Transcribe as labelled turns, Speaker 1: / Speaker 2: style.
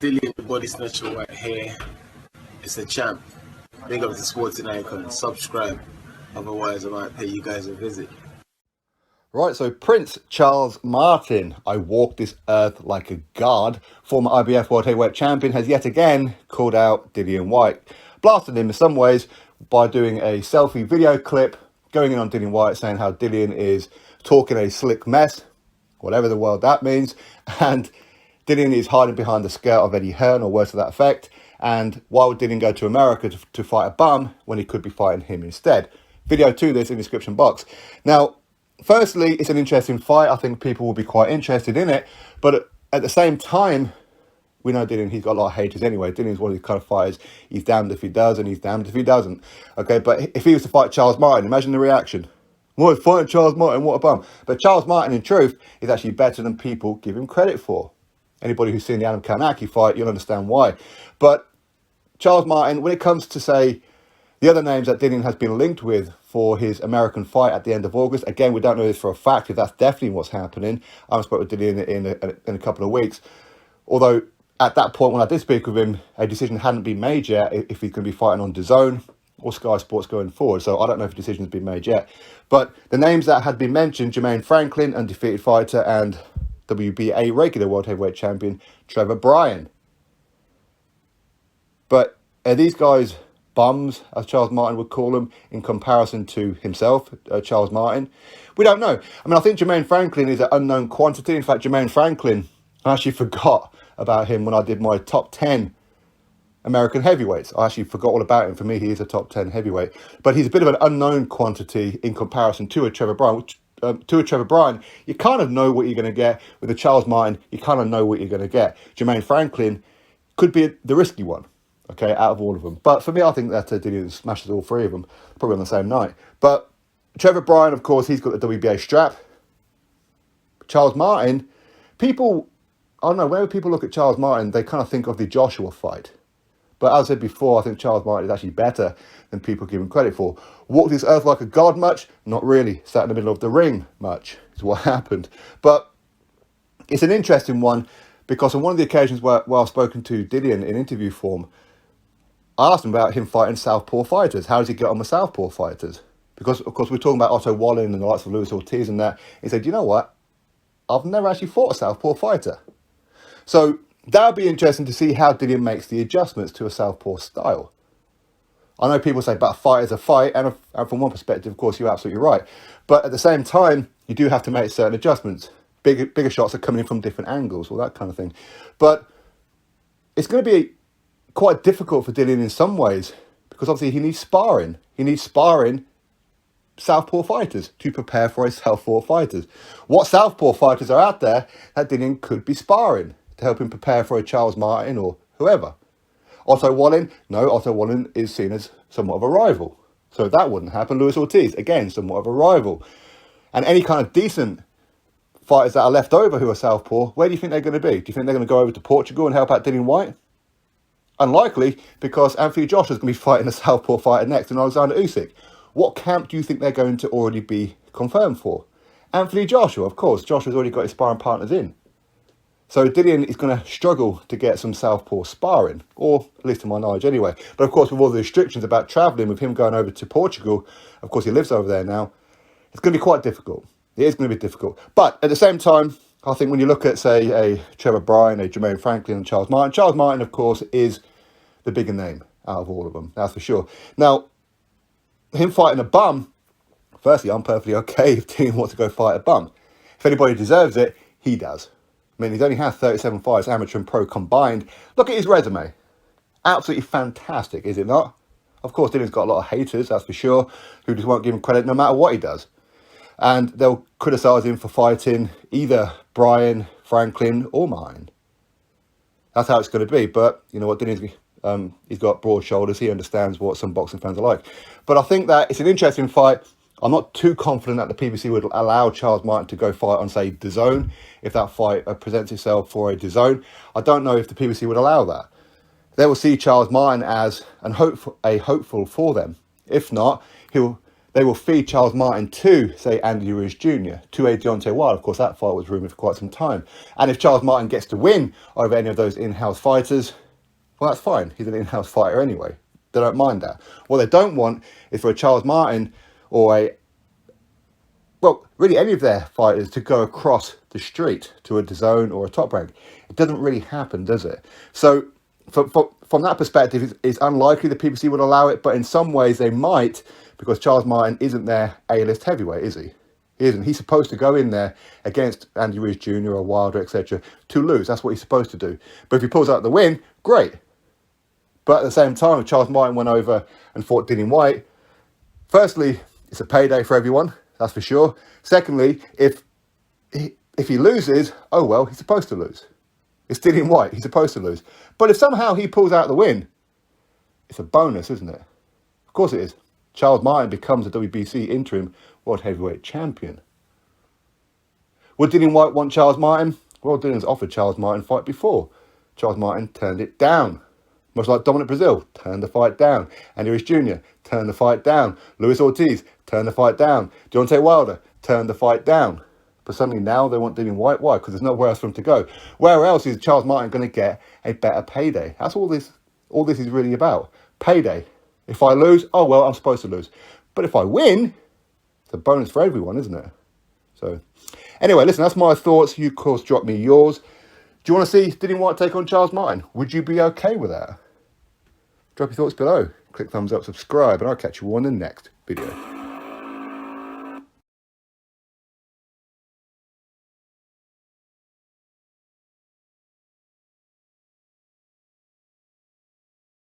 Speaker 1: Dillian the Body Snatcher White here. It's a champ. Big up to Sporting Icon. Subscribe. Otherwise, I might pay you guys a visit.
Speaker 2: Right, so Prince Charles Martin, I walk this earth like a god, former IBF World Heavyweight Champion, has yet again called out Dillian Whyte, blasted him in some ways by doing a selfie video clip, going in on Dillian Whyte, saying how Dillian is talking a slick mess, whatever the world that means, and Dillian is hiding behind the skirt of Eddie Hearn, or words to that effect, and why would Dillian go to America to fight a bum when he could be fighting him instead? Video to this in the description box. Now, firstly, it's an interesting fight. I think people will be quite interested in it. But at the same time, we know Dillian, he's got a lot of haters anyway. Dillian's one of these kind of fighters. He's damned if he does and he's damned if he doesn't. Okay, but if he was to fight Charles Martin, imagine the reaction. What, fighting Charles Martin, what a bum. But Charles Martin, in truth, is actually better than people give him credit for. Anybody who's seen the Adam Karnacki fight, you'll understand why. But Charles Martin, when it comes to, say, the other names that Dillian has been linked with for his American fight at the end of August, again, we don't know this for a fact, if that's definitely what's happening. I haven't spoken with Dillian in a couple of weeks. Although, at that point, when I did speak with him, a decision hadn't been made yet if he's going to be fighting on DAZN or Sky Sports going forward. So I don't know if a decision has been made yet. But the names that had been mentioned, Jermaine Franklin, undefeated fighter, and WBA regular World Heavyweight Champion, Trevor Bryan. But are these guys bums, as Charles Martin would call them, in comparison to himself, Charles Martin? We don't know. I mean, I think Jermaine Franklin is an unknown quantity. In fact, Jermaine Franklin, I actually forgot about him when I did my top 10 American heavyweights. I actually forgot all about him. For me, he is a top 10 heavyweight. But he's a bit of an unknown quantity in comparison to a Trevor Bryan, you kind of know what you're going to get. With a Charles Martin, you kind of know what you're going to get. Jermaine Franklin could be the risky one, okay, out of all of them. But for me, I think that Dillian smashes all three of them, probably on the same night. But Trevor Bryan, of course, he's got the WBA strap. Charles Martin, people, I don't know, whenever people look at Charles Martin, they kind of think of the Joshua fight. But as I said before, I think Charles Martin is actually better than people give him credit for. Walked this earth like a god much? Not really. Sat in the middle of the ring much is what happened. But it's an interesting one because on one of the occasions where I've spoken to Dillian in interview form, I asked him about him fighting southpaw fighters. How does he get on with southpaw fighters? Because, of course, we're talking about Otto Wallin and the likes of Luis Ortiz and that. He said, you know what? I've never actually fought a southpaw fighter. So that would be interesting to see how Dillian makes the adjustments to a southpaw style. I know people say, but a fight is a fight, and from one perspective, of course, you're absolutely right. But at the same time, you do have to make certain adjustments. Bigger shots are coming in from different angles, all that kind of thing. But it's going to be quite difficult for Dillian in some ways, because obviously he needs sparring. He needs sparring southpaw fighters to prepare for a southpaw fighters. What southpaw fighters are out there that Dillian could be sparring to help him prepare for a Charles Martin or whoever? Otto Wallin? No, Otto Wallin is seen as somewhat of a rival. So that wouldn't happen. Luis Ortiz, again, somewhat of a rival. And any kind of decent fighters that are left over who are southpaw, where do you think they're going to be? Do you think they're going to go over to Portugal and help out Dillian Whyte? Unlikely, because Anthony Joshua is going to be fighting a southpaw fighter next in Alexander Usyk. What camp do you think they're going to already be confirmed for? Anthony Joshua, of course. Joshua's already got his sparring partners in. So Dillian is going to struggle to get some southpaw sparring, or at least to my knowledge anyway. But of course, with all the restrictions about travelling, with him going over to Portugal, of course he lives over there now, it's going to be quite difficult. It is going to be difficult. But at the same time, I think when you look at, say, a Trevor Bryan, a Jermaine Franklin and Charles Martin, of course, is the bigger name out of all of them, that's for sure. Now, him fighting a bum, firstly, I'm perfectly okay if Dillian wants to go fight a bum. If anybody deserves it, he does. I mean, he's only had 37 fights, amateur and pro combined. Look at his resume. Absolutely fantastic, is it not? Of course, Dillian's got a lot of haters, that's for sure, who just won't give him credit no matter what he does. And they'll criticise him for fighting either Bryan, Franklin, or Martin. That's how it's going to be. But you know what, Dillian's he's got broad shoulders. He understands what some boxing fans are like. But I think that it's an interesting fight. I'm not too confident that the PBC would allow Charles Martin to go fight on, say, DAZN, if that fight presents itself for a DAZN. I don't know if the PBC would allow that. They will see Charles Martin as a hopeful for them. If not, he'll they will feed Charles Martin to, say, Andy Ruiz Jr., to a Deontay Wilder. Of course, that fight was rumoured for quite some time. And if Charles Martin gets to win over any of those in-house fighters, well, that's fine. He's an in-house fighter anyway. They don't mind that. What they don't want is for a Charles Martin or really any of their fighters to go across the street to a DAZN or a Top Rank. It doesn't really happen, does it? So from that perspective, it's unlikely the PBC would allow it, but in some ways they might, because Charles Martin isn't their A-list heavyweight, is he? He isn't. He's supposed to go in there against Andy Ruiz Jr. or Wilder, etc., to lose. That's what he's supposed to do. But if he pulls out the win, great. But at the same time, if Charles Martin went over and fought Dillian Whyte, firstly, it's a payday for everyone, that's for sure. Secondly, if he loses, oh well, he's supposed to lose. It's Dillian Whyte, he's supposed to lose. But if somehow he pulls out the win, it's a bonus, isn't it? Of course it is. Charles Martin becomes a WBC interim world heavyweight champion. Would Dillian Whyte want Charles Martin? Well, Dillian's offered Charles Martin a fight before. Charles Martin turned it down. Much like Dominic Brazil, turned the fight down. Andy Ruiz Jr. turned the fight down. Luis Ortiz turned the fight down. Deontay Wilder turned the fight down. But suddenly now they want Dillian Whyte. Why? Because there's nowhere else for him to go. Where else is Charles Martin going to get a better payday? That's all this is really about. Payday. If I lose, oh well, I'm supposed to lose. But if I win, it's a bonus for everyone, isn't it? So, anyway, listen, that's my thoughts. You, of course, drop me yours. Do you want to see Dillian Whyte take on Charles Martin? Would you be okay with that? Drop your thoughts below. Click thumbs up, subscribe, and I'll catch you all in the next video.